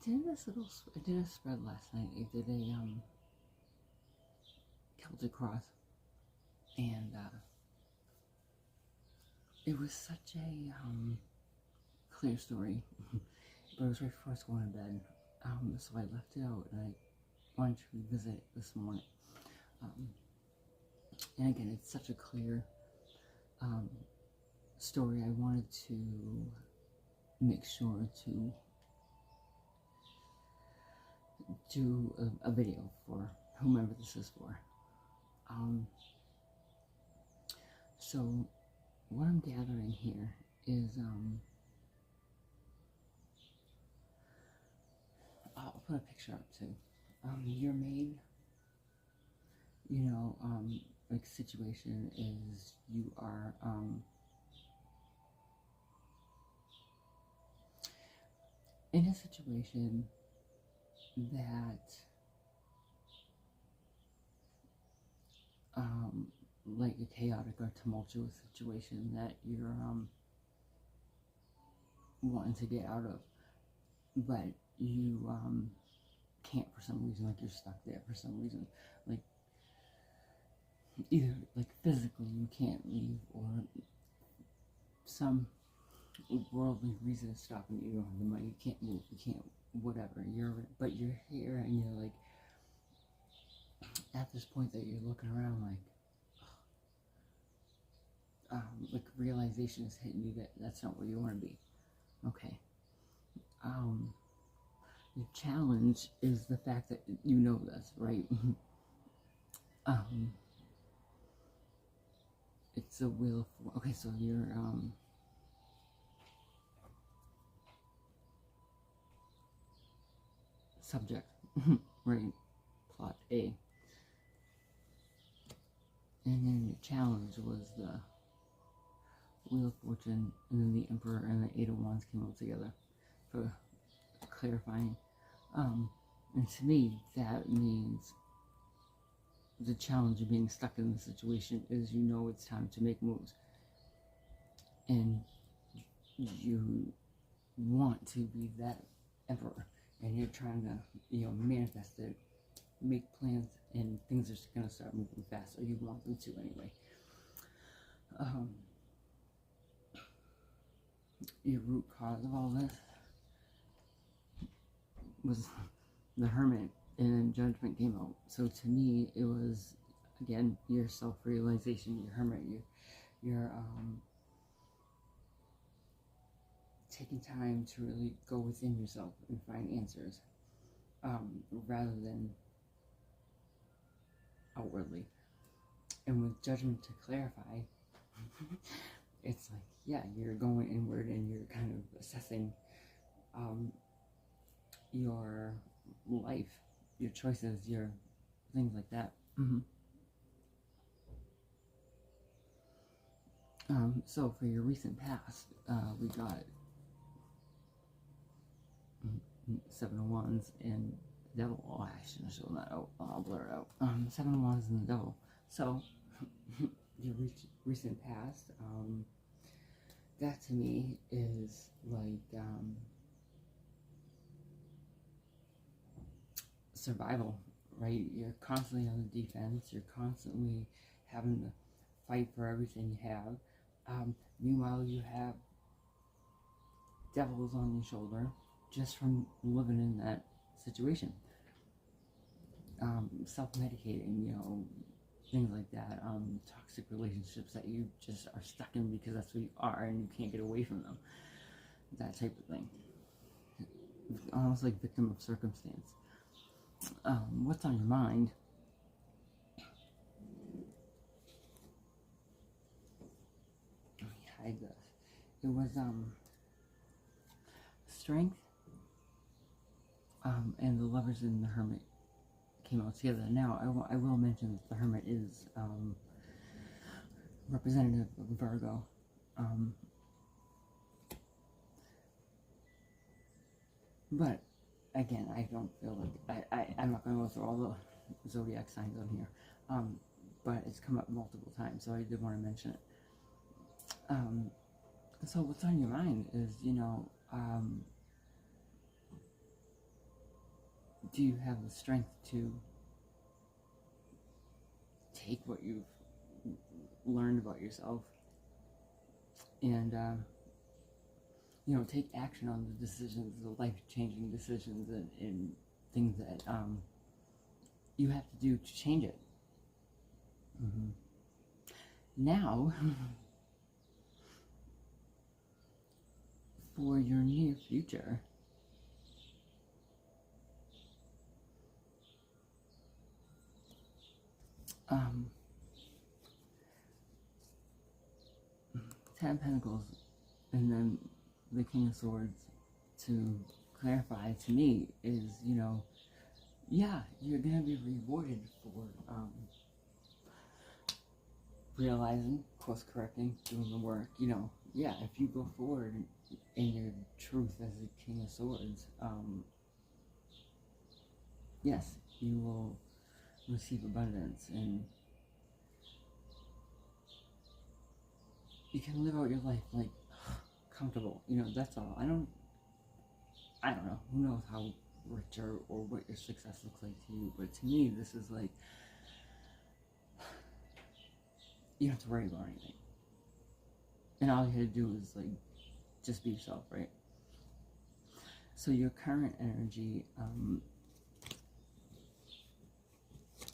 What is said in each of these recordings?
I did a spread last night. I did a Celtic cross, and it was such a clear story, but it was right before I was going to bed, so I left it out, and I wanted to revisit it this morning. And again, it's such a clear story. I wanted to make sure to do a video for whomever this is for. So what I'm gathering here is, I'll put a picture up too. Your main, like situation is you are, in a situation that, like a chaotic or tumultuous situation that you're, wanting to get out of, but you, can't for some reason, like you're stuck there for some reason, like, either, like, physically you can't leave, or some worldly reason is stopping you. You don't have the money, you can't move, you can't, whatever, but you're here, and you're like, at this point that you're looking around like realization is hitting you that that's not where you want to be. Okay. The challenge is the fact that you know this, right? It's a wheel of, okay, so you're, subject, right? Plot A. And then your challenge was the Wheel of Fortune, and then the Emperor and the Eight of Wands came all together for clarifying. And to me, that means the challenge of being stuck in the situation is it's time to make moves. And you want to be that Emperor, and you're trying to, manifest it, make plans, and things are going to start moving fast, or you want them to anyway. Your root cause of all this was the Hermit, and then Judgment came out. So to me, it was, again, your self-realization, your Hermit, your taking time to really go within yourself and find answers, rather than outwardly. And with Judgment to clarify, it's like, yeah, you're going inward, and you're kind of assessing your life, your choices, your things like that. So for your recent past, we got Seven of Wands and Devil. Oh, I shouldn't have shown that out. I'll blur it out. Seven of Wands and the Devil. So your recent past, that to me is like survival, right? You're constantly on the defense. You're constantly having to fight for everything you have. Meanwhile, you have devils on your shoulder just from living in that situation. Self-medicating, things like that. Toxic relationships that you just are stuck in because that's who you are and you can't get away from them. That type of thing. Almost like victim of circumstance. What's on your mind? Let me hide this. It was Strength, and the Lovers and the Hermit came out together. Now, I will mention that the Hermit is representative of Virgo. But again, I don't feel like I'm not going to go through all the zodiac signs on here. But it's come up multiple times, so I did want to mention it. So what's on your mind is, do you have the strength to take what you've learned about yourself and take action on the decisions, the life-changing decisions and things that you have to do to change it. Now, for your near future, Ten of Pentacles and then the King of Swords, to clarify to me, is, yeah, you're gonna be rewarded for realizing, course correcting, doing the work. Yeah, if you go forward in your truth as the King of Swords, yes, you will receive abundance, and you can live out your life like comfortable. That's all. I don't know. Who knows how rich or what your success looks like to you, but to me, this is like, you don't have to worry about anything. And all you have to do is like just be yourself, right? So your current energy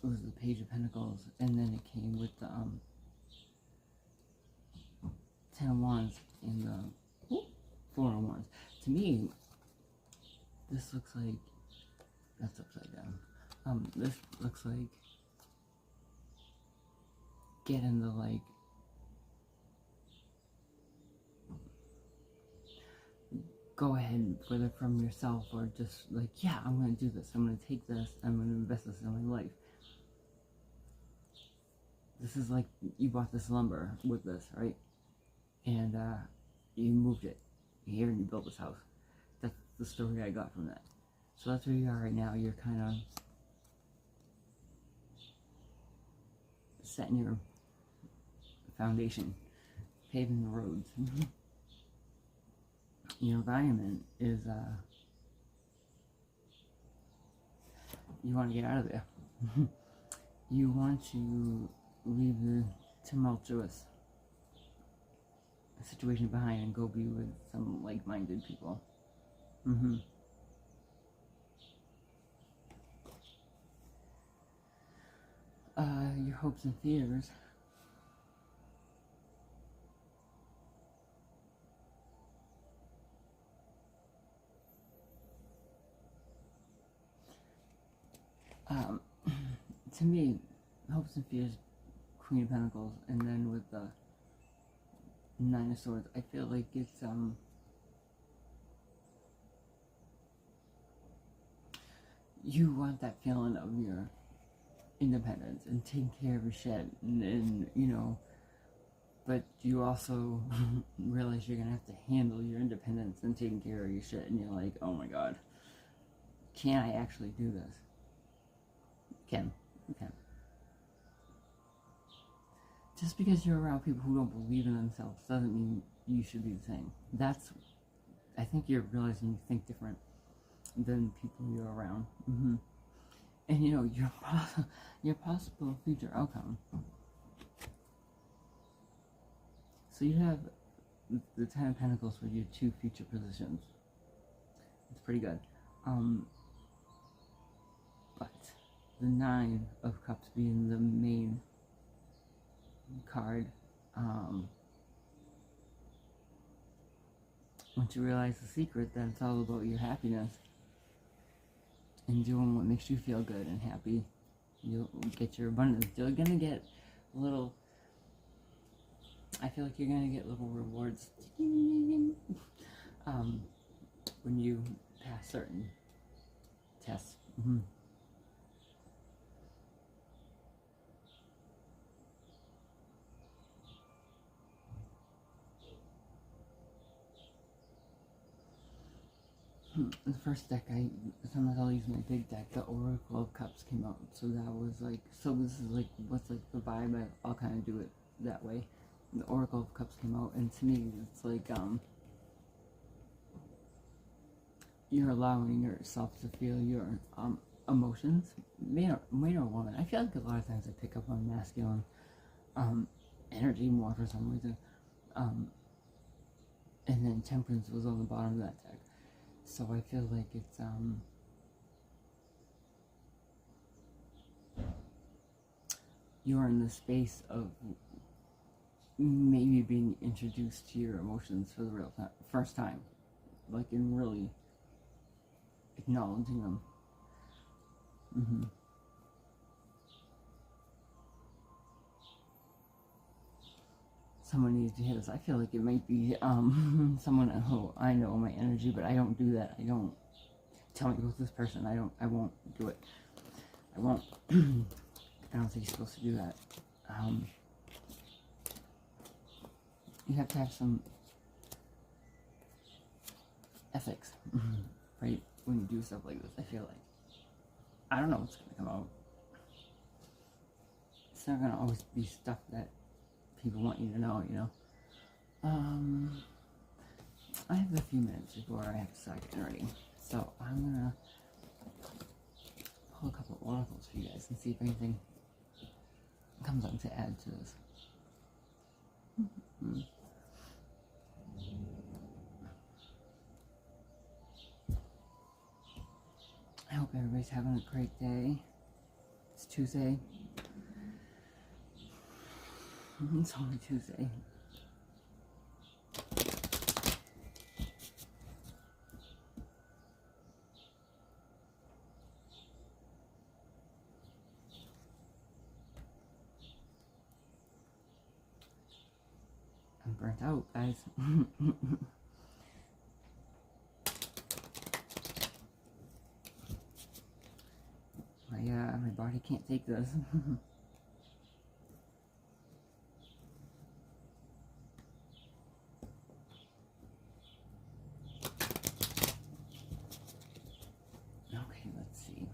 was the Page of Pentacles, and then it came with the Ten of Wands and the Four of Wands. To me, this looks like, that's upside down. This looks like getting the like go ahead, whether from yourself or just like, yeah, I'm gonna do this, I'm gonna take this, I'm gonna invest this in my life. This is like, you bought this lumber with this, right? And you moved it here and you built this house. That's the story I got from that. So that's where you are right now. You're kind of setting your foundation, paving the roads. Your environment is, you want to get out of there. You want to leave the tumultuous situation behind and go be with some like-minded people. Your hopes and fears. To me, hopes and fears, Queen of Pentacles, and then with the Nine of Swords, I feel like it's you want that feeling of your independence and taking care of your shit, and but you also realize you're gonna have to handle your independence and taking care of your shit, and you're like, oh my god, can I actually do this? You can. Just because you're around people who don't believe in themselves doesn't mean you should be the same. I think you're realizing you think different than people you're around. And your possible future outcome. So you have the Ten of Pentacles for your two future positions. It's pretty good. But the Nine of Cups being the main card, once you realize the secret that it's all about your happiness and doing what makes you feel good and happy, you'll get your abundance. You're gonna get I feel like you're gonna get little rewards when you pass certain tests. The first deck, sometimes I'll use my big deck, the Oracle of Cups came out, so that was like, so this is like, what's like the vibe, I'll kind of do it that way. The Oracle of Cups came out, and to me, it's like, you're allowing yourself to feel your emotions, man or woman. I feel like a lot of times I pick up on masculine energy more for some reason. And then temperance was on the bottom of that deck. So I feel like it's you're in the space of maybe being introduced to your emotions for the first time, like in really acknowledging them. Someone needs to hear this. I feel like it might be someone who I know my energy, but I don't do that. I don't tell me with this person. I won't do it. I won't. I don't think you're supposed to do that. You have to have some ethics, right? When you do stuff like this, I feel like. I don't know what's going to come out. It's not going to always be stuff that people want you to know, you know? I have a few minutes before I have to start getting ready. So I'm going to pull a couple of oracles for you guys and see if anything comes up to add to this. I hope everybody's having a great day. It's Tuesday. It's only Tuesday. I'm burnt out, guys. My body can't take this. Okay, let's see.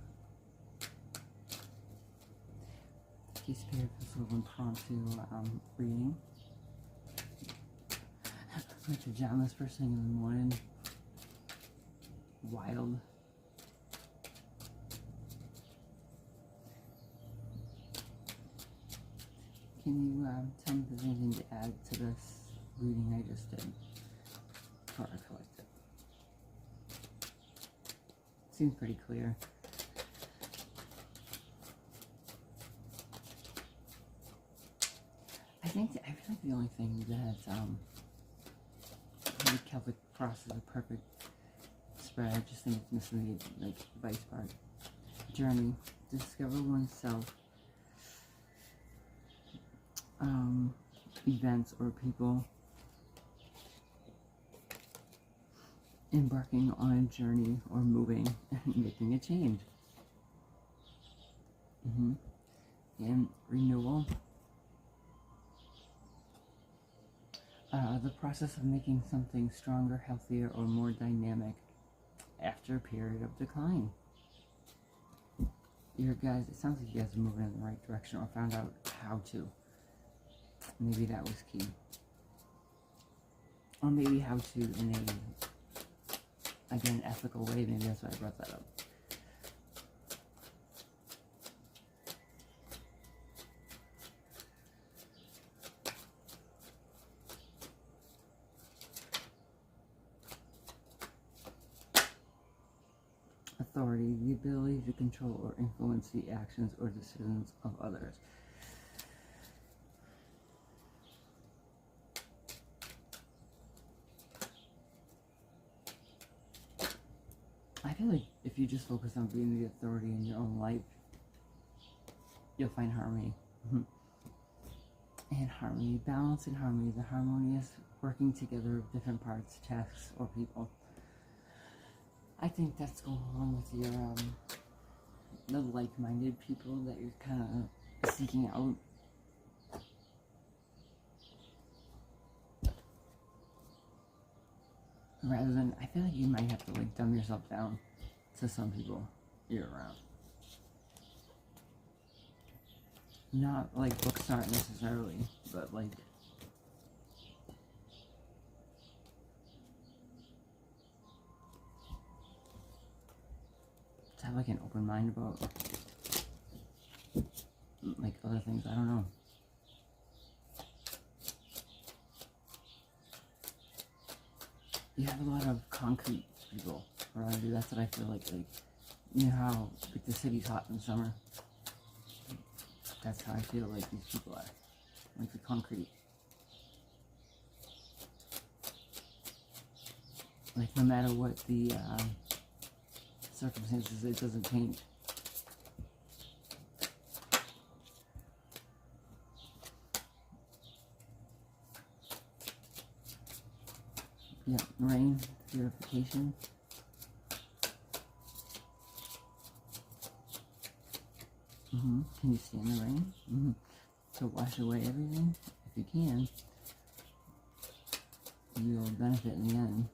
Key Spirit is a little impromptu reading. My pajamas first thing in the morning. Wild. Can you tell me if there's anything to add to this reading I just did before I collect it? Seems pretty clear. I feel like the only thing that the Celtic cross is a perfect spread. I just think it's missing the vice part. Journey. Discover oneself. Events or people. Embarking on a journey or moving and making a change. And renewal. The process of making something stronger, healthier, or more dynamic after a period of decline. It sounds like you guys are moving in the right direction or found out how to. Maybe that was key. Or maybe how to in a, again, ethical way. Maybe that's why I brought that up. Authority, the ability to control or influence the actions or decisions of others. I feel like if you just focus on being the authority in your own life, you'll find harmony. And harmony, balance and harmony, the harmonious working together of different parts, tasks, or people. I think that's going along with your, the like-minded people that you're kind of seeking out. Rather than, I feel like you might have to, dumb yourself down to some people you're around. Not, books aren't necessarily, but, have like an open mind about like other things. I don't know. You have a lot of concrete people around you. That's what I feel like you know how like the city's hot in summer. That's how I feel like these people are, like the concrete. Like no matter what the circumstances, it doesn't change. Yeah, rain, purification. Can you stand the rain? To wash away everything? If you can, you'll benefit in the end.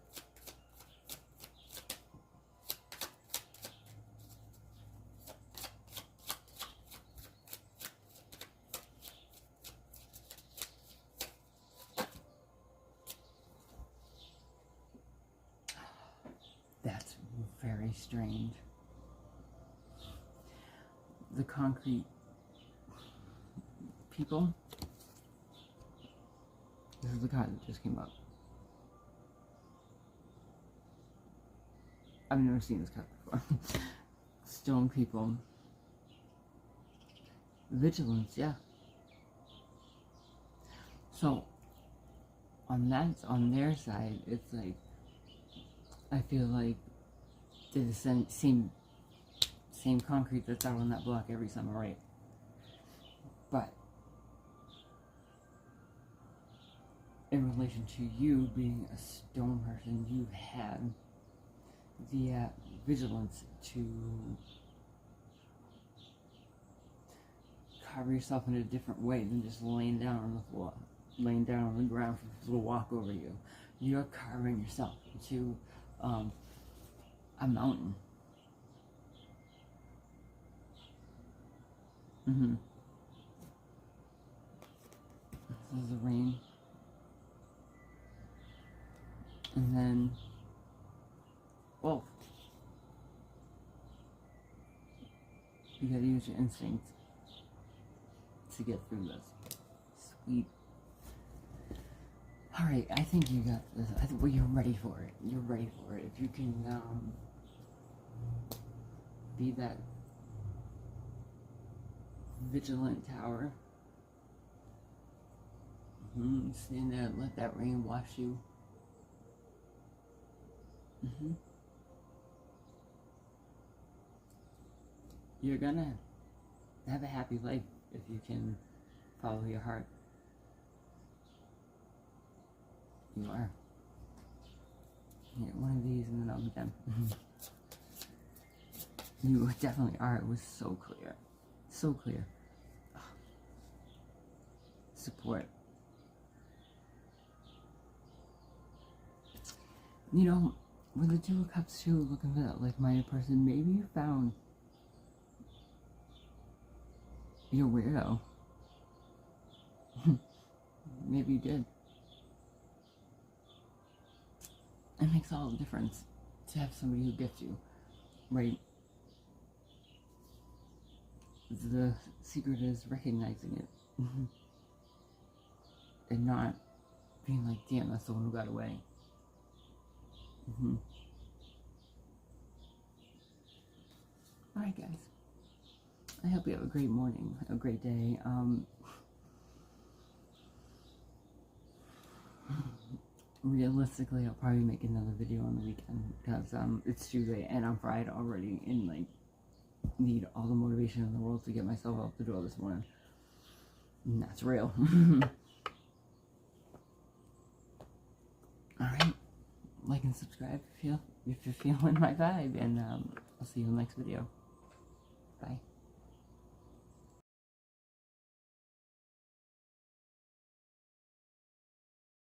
That's very strange. The concrete people. This is the card that just came up. I've never seen this card before. Stone people. Vigilance, yeah. So, on their side, it's like, I feel like they're the same concrete that's out on that block every summer, right? But in relation to you being a stone person, you've had the vigilance to cover yourself in a different way than just laying down on the floor, laying down on the ground for people to walk over you. You're carving yourself into a mountain. This is the rain. And then, well, you gotta use your instincts to get through this. Sweet. Alright, I think you got this. Well, you're ready for it. You're ready for it. If you can be that vigilant tower. Stand there and let that rain wash you. You're gonna have a happy life if you can follow your heart. You are. One of these and then I'll be done. You definitely are. It was so clear. So clear. Support. You know, with the Two of Cups too, looking for that like-minded person, maybe you found your weirdo. Maybe you did. It makes all the difference to have somebody who gets you, right? The secret is recognizing it. And not being like, damn, that's the one who got away. Alright guys, I hope you have a great morning, a great day. Realistically, I'll probably make another video on the weekend because it's Tuesday and I'm fried already and like need all the motivation in the world to get myself out the door this morning. And that's real. Alright, like and subscribe if you're feeling my vibe, and I'll see you in the next video. Bye.